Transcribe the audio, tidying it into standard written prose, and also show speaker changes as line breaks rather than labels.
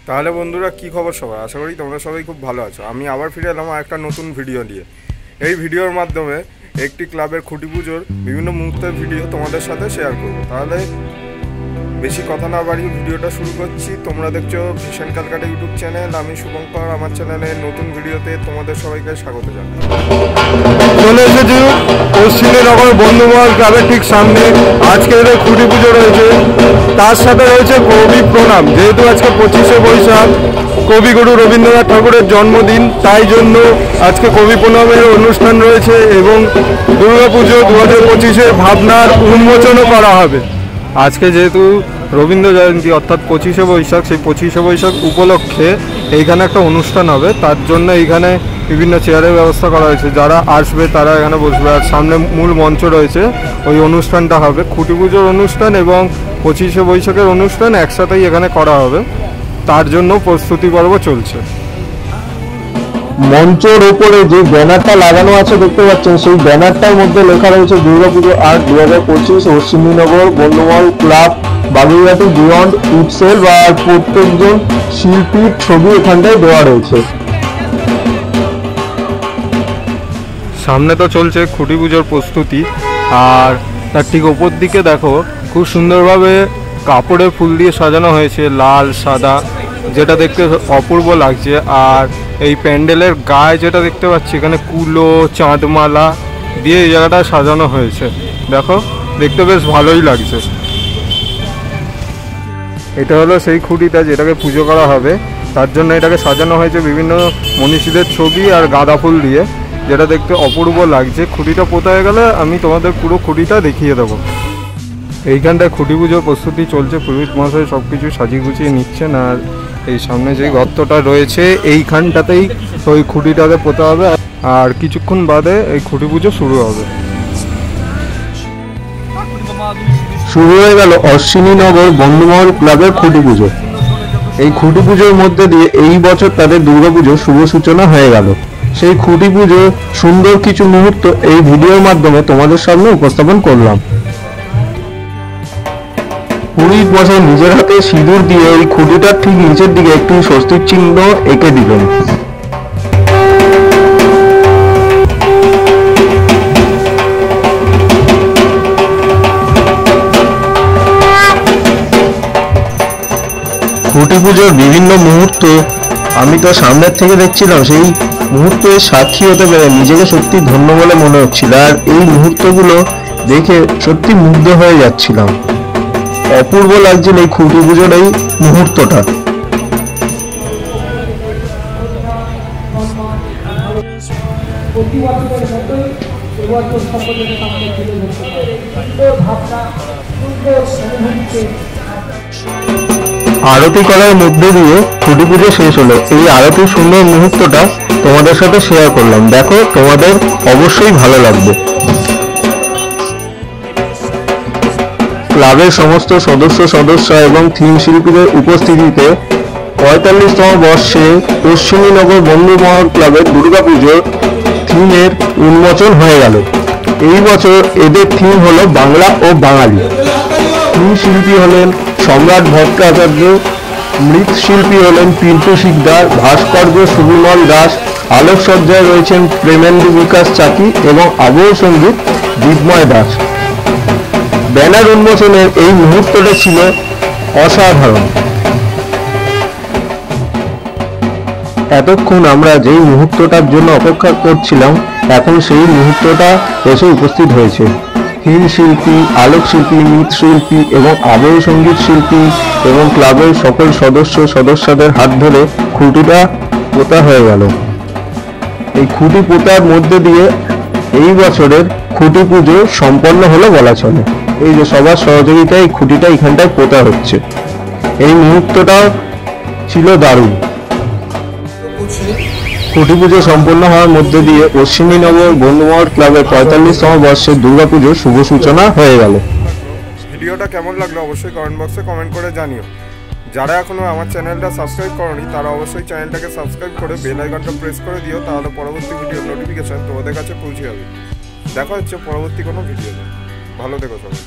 তাহলে বন্ধুরা কি খবর সবার, আশা করি তোমরা সবাই খুব ভালো আছো। আমি আবার ফিরে এলাম একটা নতুন ভিডিও নিয়ে। এই ভিডিওর মাধ্যমে একটি ক্লাবের খুঁটি পুজোর বিভিন্ন মুহূর্তের ভিডিও তোমাদের সাথে শেয়ার করবো। তাহলে বেশি কথা না বাড়িয়ে ভিডিওটা শুরু করছি। তোমরা দেখছো ভিশন ক্যালকাটা ইউটিউব চ্যানেল, আমি শুভঙ্কর। আমার চ্যানেলে নতুন ভিডিওতে তোমাদের সবাইকে স্বাগত জানাই। চলে এসেছি পশ্চিমনগর বন্ধুমহল ক্লাবের ঠিক সামনে। আজকের খুঁটি পুজো রয়েছে, তার সাথে রয়েছে কবি প্রণাম। যেহেতু আজকে 25শে বৈশাখ কবিগুরু রবীন্দ্রনাথ ঠাকুরের জন্মদিন, তাই জন্য আজকে কবি প্রণামের অনুষ্ঠান রয়েছে এবং দুর্গাপুজো 2025-এর ভাবনার উন্মোচনও করা হবে। আজকে যেহেতু রবীন্দ্র জয়ন্তী অর্থাৎ 25শে বৈশাখ, সেই 25শে বৈশাখ উপলক্ষে এইখানে একটা অনুষ্ঠান হবে। তার জন্য এইখানে বিভিন্ন চেয়ারের ব্যবস্থা করা হয়েছে, যারা আসবে তারা এখানে বসবে। আর সামনে মূল মঞ্চ রয়েছে, ওই অনুষ্ঠানটা হবে। খুঁটি পুজোর অনুষ্ঠান এবং 25শে বৈশাখের অনুষ্ঠান একসাথেই এখানে করা হবে, তার জন্য প্রস্তুতি পর্ব চলছে।
মঞ্চের উপরে যে ব্যানারটা লাগানো আছে দেখতে পাচ্ছেন, সেই ব্যানারটার মধ্যে লেখা রয়েছে দুর্গাপুজো আর্ট 2025 পশ্চিমনগর বন্ধুমহল ক্লাব বাগুইহাটি বিয়ন্ড ইটসেলফ। আর প্রত্যেকজন শিল্পীর ছবি এখানটায় দেওয়া রয়েছে।
সামনে তো চলছে খুঁটি পুজোর প্রস্তুতি, আর তার ঠিক ওপর দিকে দেখো খুব সুন্দরভাবে কাপড়ে ফুল দিয়ে সাজানো হয়েছে, লাল সাদা, যেটা দেখতে অপূর্ব লাগছে। আর এই প্যান্ডেলের গায়ে যেটা দেখতে পাচ্ছি, এখানে কুলো চাঁদমালা দিয়ে এই জায়গাটা সাজানো হয়েছে। দেখো দেখতে বেশ ভালোই লাগছে। এটা হলো সেই খুঁটিটা যেটাকে পুজো করা হবে, তার জন্য এটাকে সাজানো হয়েছে বিভিন্ন মনীষীদের ছবি আর গাঁদা ফুল দিয়ে, যেটা দেখতে অপূর্ব লাগছে। খুঁটিটা পোতা হয়ে গেলে আমি তোমাদের পুরো খুঁটিটা দেখিয়ে দেবো। এইখানটায় খুঁটি পুজোর প্রস্তুতি চলছে, পুরোহিত মহাশয় সব কিছু সাজিয়ে গুছিয়ে নিচ্ছেন। আর এই সামনে যে গর্তটা রয়েছে এইখানটাতেই ওই খুঁটিটাকে পোতা হবে, আর কিছুক্ষণ বাদে এই খুঁটি পুজো শুরু হবে।
শুরু হয়ে গেল অশ্বিনীনগর বন্ধুমহল ক্লাবের খুঁটি পুজো। এই খুঁটি পুজোর মধ্যে দিয়ে এই বছর তাদের দুর্গাপুজোর শুভ সূচনা হয়ে গেল। সেই খুঁটি পুজো সুন্দর কিছু মুহূর্ত এই ভিডিওর মাধ্যমে তোমাদের সামনে উপস্থাপন করলাম। পুরোহিত মশাই নিজের হাতে সিঁদুর দিয়ে এই খুঁটিটার ঠিক নিচের দিকে একটু স্বস্তির চিহ্ন এঁকে দিলেন। খুঁটি পুজোর বিভিন্ন মুহূর্ত আমি তো সামনের থেকে দেখছিলাম, সেই মুহূর্তে সাক্ষী হতে পেরে নিজেকে সত্যি ধন্য বলে মনে হচ্ছিল। আর এই মুহূর্তগুলো দেখে সত্যি মুগ্ধ হয়ে যাচ্ছিলাম। অপূর্ব লাগছিল এই খুঁটি পুজোর এই মুহূর্তটা। আরতি করার মধ্যে দিয়ে খুঁটি পুজো শেষ হলো। এই আরতির সুন্দর মুহূর্তটা তোমাদের সাথে শেয়ার করলাম। দেখো তোমাদের অবশ্যই ভালো লাগবে। ক্লাবের সমস্ত সদস্য এবং থিম শিল্পীদের উপস্থিতিতে 45তম বর্ষে পশ্চিমনগর বন্ধুমহল ক্লাবের দুর্গাপুজোর থিমের উন্মোচন হয়ে গেল। এই বছর এদের থিম হলো বাংলা ও বাঙালি। থিম শিল্পী হলেন সম্রাট ভট্টাচার্য, মৃৎশিল্পী হলেন পিন্টু শিকদার, ভাস্কর্য সুবিমল দাস, আলোকসজ্জায় রয়েছেন প্রেমেন্দু বিকাশ চাকি এবং আবহ সঙ্গীত দীপময় দাস। ব্যানার উন্মোচনের এই মুহূর্তটা ছিল অসাধারণ। এতক্ষণ আমরা যেই মুহূর্তটার জন্য অপেক্ষা করছিলাম, এখন সেই মুহূর্তটা এসে উপস্থিত হয়েছে। থিম শিল্পী, আলোকশিল্পী, মৃৎশিল্পী এবং আবহ সঙ্গীত শিল্পী এবং ক্লাবের সকল সদস্যদের হাত ধরে খুঁটিটা পোতা হয়ে গেল। এই খুঁটি পোতার মধ্যে দিয়ে এই বছরের খুঁটি পুজো সম্পন্ন হলো বলা চলে। এই যে সবার সহযোগিতায় এই খুঁটিটা এখানটায় পোতা হচ্ছে, এই মুহূর্তটা ছিল দারুণ। খুঁটি পুজো সম্পন্ন হওয়ার মধ্যে দিয়ে অশ্বিনীনগর বন্ধুমহল ক্লাবের 45তম বর্ষের দুর্গাপুজোর শুভ সূচনা হয়ে গেল।
ভিডিওটা কেমন লাগলো অবশ্যই কমেন্ট বক্সে কমেন্ট করে জানিও। যারা এখনো আমার চ্যানেলটা সাবস্ক্রাইব করনি তারা অবশ্যই চ্যানেলটাকে সাবস্ক্রাইব করে বেল আইকনটা প্রেস করে দিও, তাহলে পরবর্তী ভিডিওর নোটিফিকেশন তোমাদের কাছে পৌঁছে যাবে। দেখা হচ্ছে পরবর্তী কোনো ভিডিওতে। ভালো থেকো সবাই।